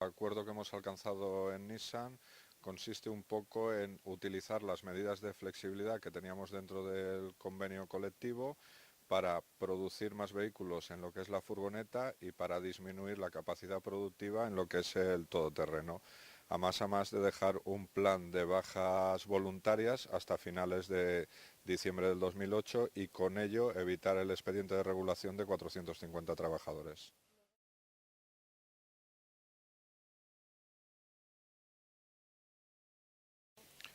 acuerdo que hemos alcanzado en Nissan consiste un poco en utilizar las medidas de flexibilidad que teníamos dentro del convenio colectivo para producir más vehículos en lo que es la furgoneta y para disminuir la capacidad productiva en lo que es el todoterreno. A más de dejar un plan de bajas voluntarias hasta finales de diciembre del 2008 y con ello evitar el expediente de regulación de 450 trabajadores.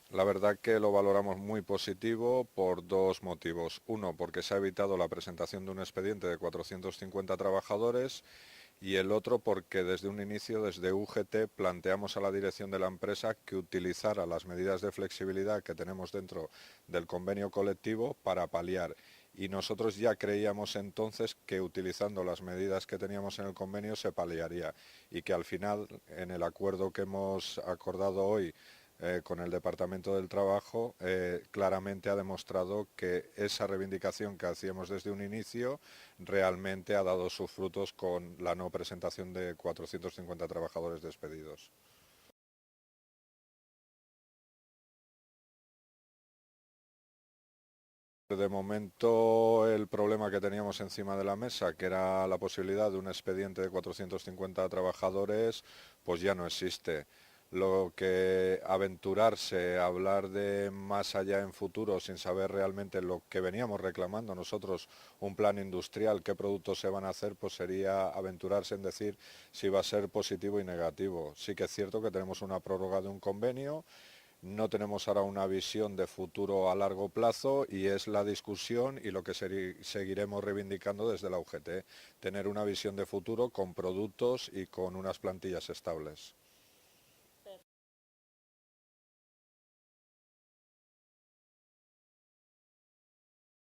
La verdad que lo valoramos muy positivo por dos motivos. Uno, porque se ha evitado la presentación de un expediente de 450 trabajadores y el otro porque desde un inicio, desde UGT, planteamos a la dirección de la empresa que utilizara las medidas de flexibilidad que tenemos dentro del convenio colectivo para paliar. Y nosotros ya creíamos entonces que utilizando las medidas que teníamos en el convenio se paliaría y que al final, en el acuerdo que hemos acordado hoy con el Departamento del Trabajo, claramente ha demostrado que esa reivindicación que hacíamos desde un inicio realmente ha dado sus frutos con la no presentación de 450 trabajadores despedidos. De momento el problema que teníamos encima de la mesa, que era la posibilidad de un expediente de 450 trabajadores, pues ya no existe. Lo que aventurarse a hablar de más allá en futuro sin saber realmente lo que veníamos reclamando nosotros, un plan industrial, qué productos se van a hacer, pues sería aventurarse en decir si va a ser positivo y negativo. Sí que es cierto que tenemos una prórroga de un convenio. No tenemos ahora una visión de futuro a largo plazo y es la discusión y lo que seguiremos reivindicando desde la UGT, tener una visión de futuro con productos y con unas plantillas estables.